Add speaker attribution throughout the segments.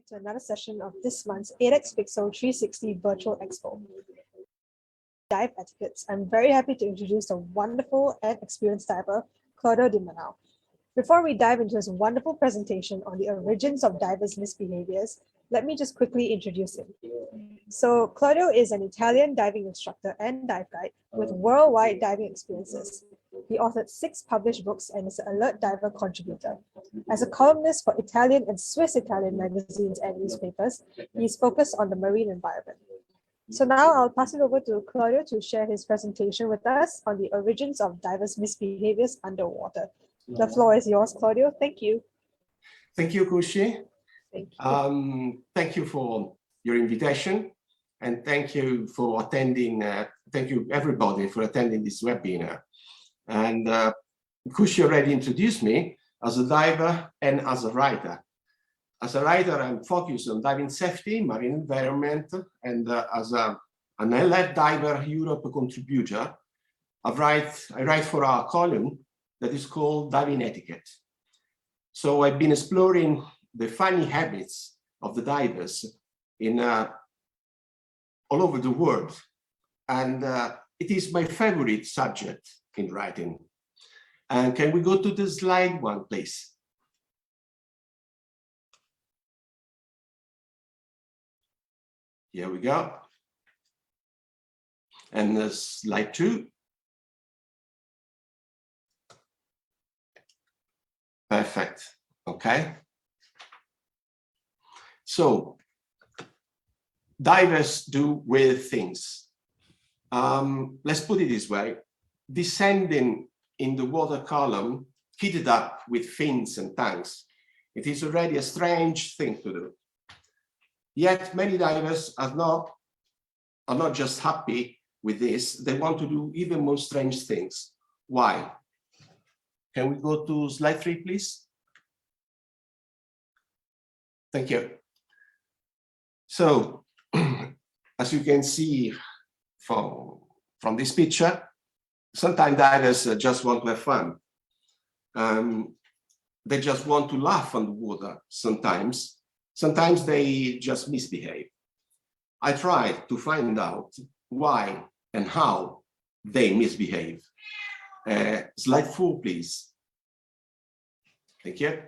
Speaker 1: to another session of this month's 8x Pixel 360 Virtual Expo. Dive etiquettes. I'm very happy to introduce a wonderful and experienced diver, Claudio Di Manao. Before we dive into his wonderful presentation on the origins of divers' misbehaviors, let me just quickly introduce him. So Claudio is an Italian diving instructor and dive guide with worldwide diving experiences. He authored 6 published books and is an alert diver contributor. As a columnist for Italian and Swiss Italian magazines and newspapers, he is focused on the marine environment. So now I'll pass it over to Claudio to share his presentation with us on the origins of divers' misbehaviors underwater. The floor is yours, Claudio. Thank you.
Speaker 2: Thank you, Kushi.
Speaker 1: Thank you.
Speaker 2: Thank you for your invitation, and thank you for attending. Thank you, everybody, for attending this webinar. And Kushi already introduced me as a diver and as a writer. As a writer, I'm focused on diving safety, marine environment, and as an alert diver Europe contributor, I write for our column that is called Diving Etiquette. So I've been exploring the funny habits of the divers in all over the world, and it is my favorite subject in writing. And can we go to the slide 1, please? Here we go. And slide 2. Perfect. Okay. So divers do weird things. Let's put it this way. Descending in the water column, kitted up with fins and tanks, it is already a strange thing to do. Yet many divers are not just happy with this, they want to do even more strange things. Why? Can we go to slide 3, please? Thank you. So, as you can see from this picture, sometimes divers just want to have fun. They just want to laugh on the water sometimes. Sometimes they just misbehave. I tried to find out why and how they misbehave. Slide 4, please. Thank you.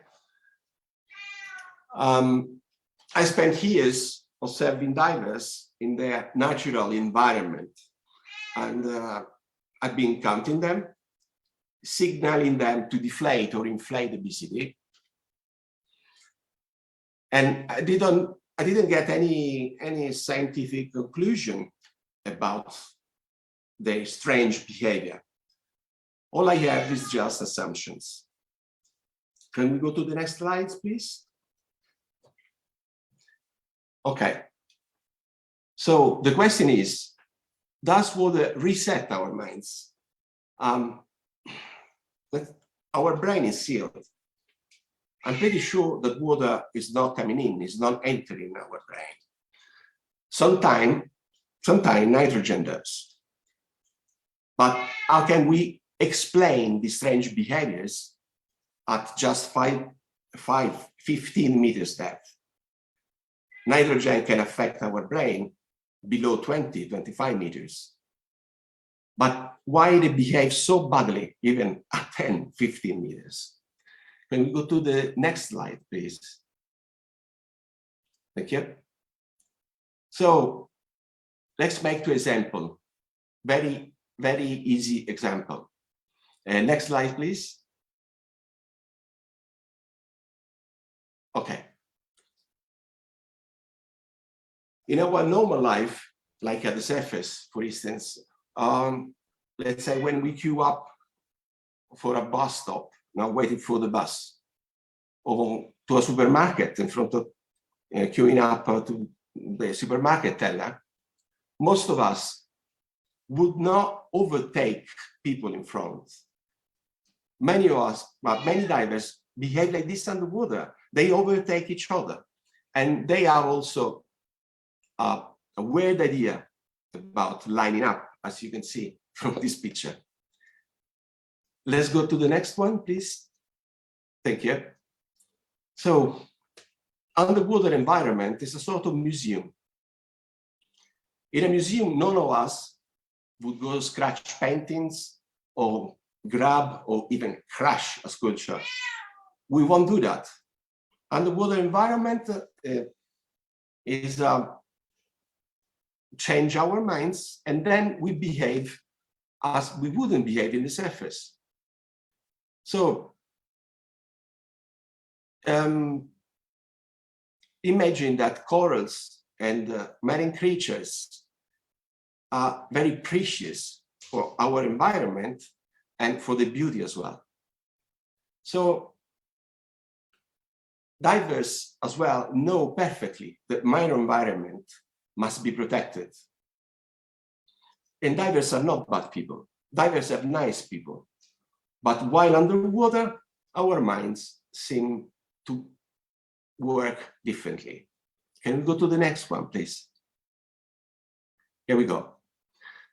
Speaker 2: I spent years observing divers in their natural environment, and I've been counting them, signaling them to deflate or inflate the BCD. And I didn't get any scientific conclusion about their strange behavior. All I have is just assumptions. Can we go to the next slides, please? Okay. So the question is, does water reset our minds? Our brain is sealed. I'm pretty sure that water is not coming in, is not entering our brain. Sometimes nitrogen does. But how can we explain these strange behaviors at just 15 meters depth? Nitrogen can affect our brain below 20, 25 meters. But why they behave so badly, even at 10, 15 meters? Can we go to the next slide, please? Thank you. So let's make 2 examples. Very, very easy example. Next slide, please. Okay. In our normal life, like at the surface, for instance, let's say when we queue up for a bus stop, now waiting for the bus, or to a supermarket in front of queuing up to the supermarket teller, most of us would not overtake people in front. Many of us, but many divers behave like this underwater. They overtake each other, and they are also a weird idea about lining up, as you can see from this picture. Let's go to the next one, please. Thank you. So underwater environment is a sort of museum. In a museum, none of us would go scratch paintings or grab or even crash a sculpture. We won't do that. Underwater environment is change our minds, and then we behave as we wouldn't behave in the surface. So imagine that corals and marine creatures are very precious for our environment and for the beauty as well. So divers as well know perfectly that marine environment must be protected. And divers are not bad people. Divers are nice people. But while underwater, our minds seem to work differently. Can we go to the next one, please? Here we go.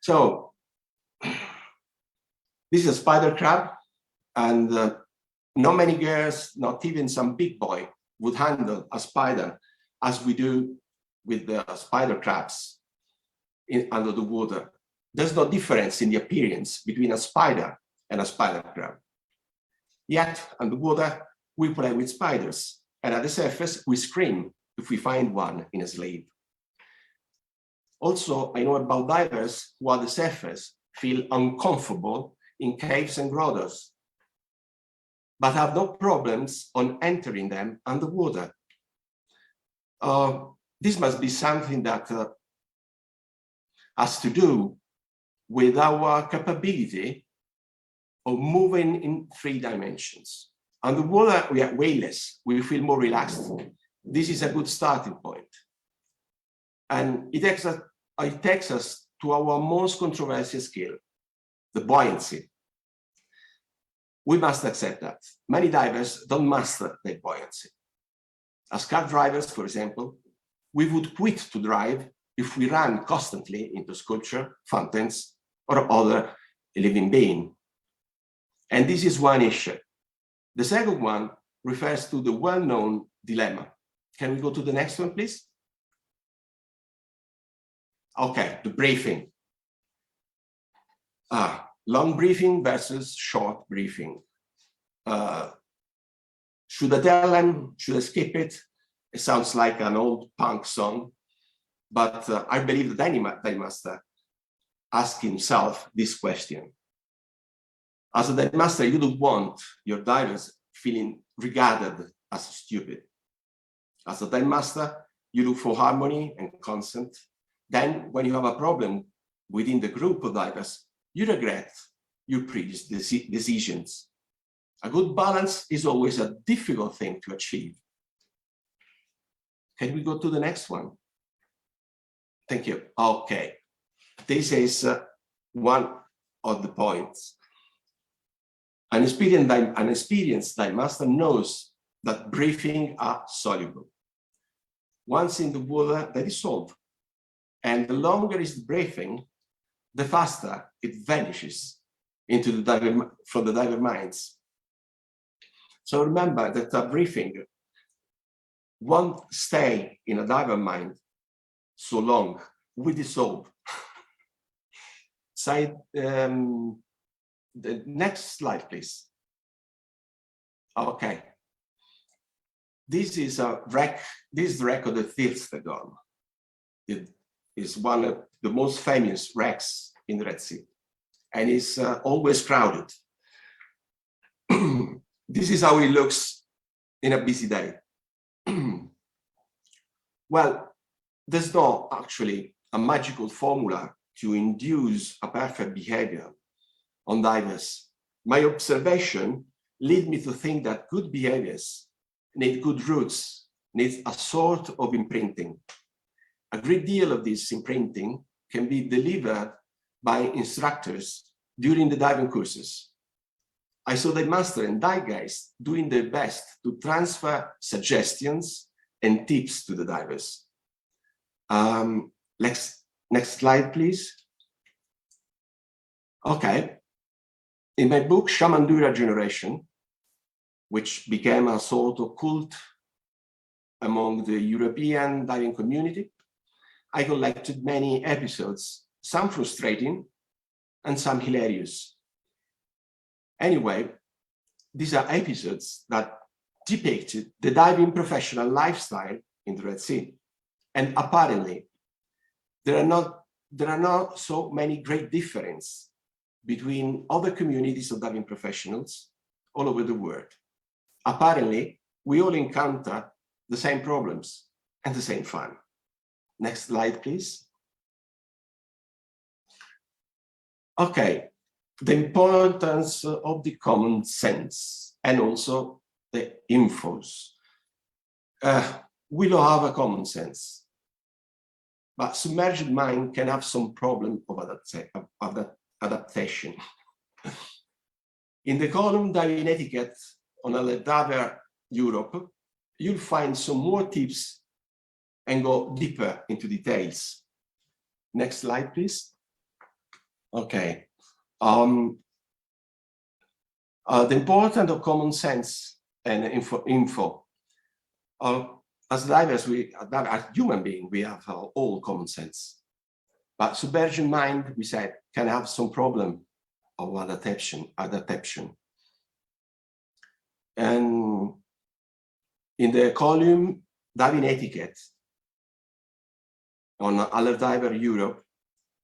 Speaker 2: So this is a spider crab, and not many girls, not even some big boy, would handle a spider as we do with the spider crabs under the water. There's no difference in the appearance between a spider and a spider crab. Yet, underwater, we play with spiders, and at the surface, we scream if we find one in a slave. Also, I know about divers who at the surface feel uncomfortable in caves and grottos, but have no problems on entering them underwater. This must be something that has to do with our capability of moving in 3 dimensions. Underwater, we are weightless. We feel more relaxed. This is a good starting point. And it takes us to our most controversial skill, the buoyancy. We must accept that. Many divers don't master their buoyancy. As car drivers, for example, we would quit to drive if we ran constantly into sculpture, fountains, or other living being. And this is one issue. The second one refers to the well-known dilemma. Can we go to the next one, please? Okay, the briefing. Long briefing versus short briefing. Should I tell them? Should I skip it? It sounds like an old punk song, but I believe that they must ask himself this question. As a dive master, you don't want your divers feeling regarded as stupid. As a dive master, you look for harmony and consent. Then, when you have a problem within the group of divers, you regret your previous decisions. A good balance is always a difficult thing to achieve. Can we go to the next one? Thank you. Okay. This is one of the points. An experienced dive master knows that briefing are soluble. Once in the water, they dissolve. And the longer is the briefing, the faster it vanishes into from the diver minds. So remember that a briefing won't stay in a diver mind so long. We dissolve. The next slide, please. Okay. This is a wreck. This is the wreck of the Thilstegon. It is one of the most famous wrecks in the Red Sea, and it's always crowded. This is how it looks in a busy day. Well, there's not actually a magical formula to induce a perfect behavior on divers. My observation lead me to think that good behaviors need good roots, need a sort of imprinting. A great deal of this imprinting can be delivered by instructors during the diving courses. I saw the master and dive guys doing their best to transfer suggestions and tips to the divers. Next slide, please. Okay. In my book, Shamandura Generation, which became a sort of cult among the European diving community. I collected many episodes, some frustrating and some hilarious. Anyway, these are episodes that depicted the diving professional lifestyle in the Red Sea. And apparently, there are not so many great differences between other communities of diving professionals all over the world. Apparently, we all encounter the same problems and the same fun. Next slide, please. Okay, the importance of the common sense and also the infos. We don't have a common sense, but submerged mind can have some problem of adaptation. In the column Diving Etiquette on Alert Diver Europe, you'll find some more tips and go deeper into details. Next slide, please. Okay. The importance of common sense and info. As divers, as human beings, we have all common sense. But submerged mind, we said, can have some problem of adaptation. And in the column Diving Etiquette on Alert Diver Europe,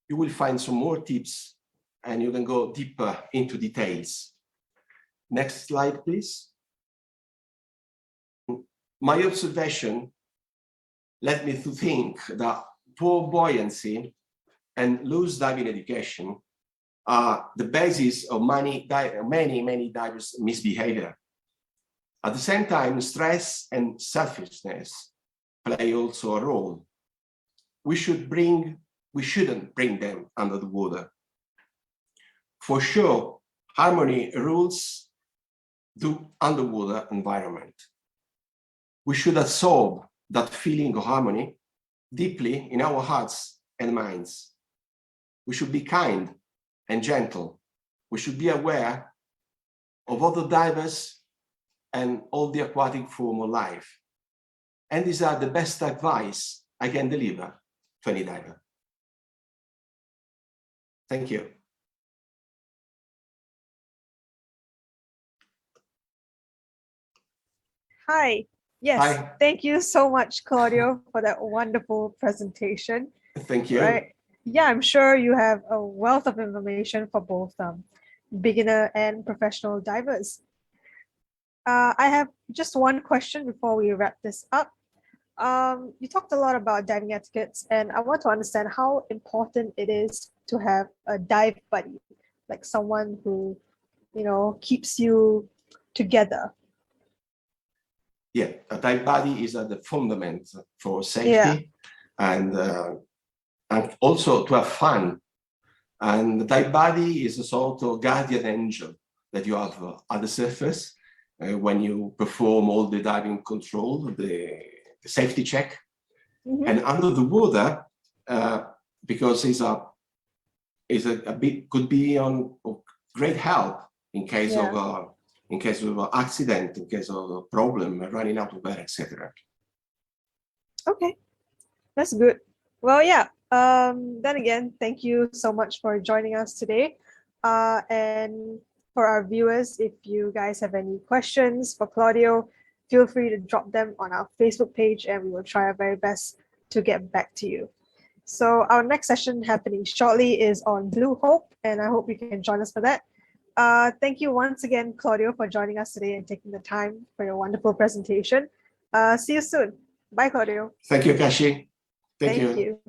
Speaker 2: you will find some more tips and you can go deeper into details. Next slide, please. My observation led me to think that poor buoyancy and loose diving education are the basis of many divers' misbehavior. At the same time, stress and selfishness play also a role. We shouldn't bring them under the water. For sure, harmony rules the underwater environment. We should absorb that feeling of harmony deeply in our hearts and minds. We should be kind and gentle. We should be aware of other divers and all the aquatic form of life. And these are the best advice I can deliver to any diver. Thank you.
Speaker 1: Hi. Yes.
Speaker 2: Hi.
Speaker 1: Thank you so much, Claudio, for that wonderful presentation.
Speaker 2: Thank you.
Speaker 1: Right. Yeah, I'm sure you have a wealth of information for both beginner and professional divers. I have just one question before we wrap this up. You talked a lot about diving etiquettes, and I want to understand how important it is to have a dive buddy, like someone who, keeps you together.
Speaker 2: Yeah, a dive buddy is the fundament for safety and also to have fun. And the dive buddy is a sort of guardian angel that you have at the surface when you perform all the diving control, the safety check. Mm-hmm. And under the water, because could be on great help in case of accident, in case of a problem, running out of air, etc.
Speaker 1: Okay, that's good. Well, yeah. Then again, thank you so much for joining us today. And for our viewers, if you guys have any questions for Claudio, feel free to drop them on our Facebook page and we will try our very best to get back to you. So our next session happening shortly is on Blue Hope, and I hope you can join us for that. Thank you once again, Claudio, for joining us today and taking the time for your wonderful presentation. See you soon. Bye, Claudio.
Speaker 2: Thank you, Kashi. Thank you.
Speaker 1: You.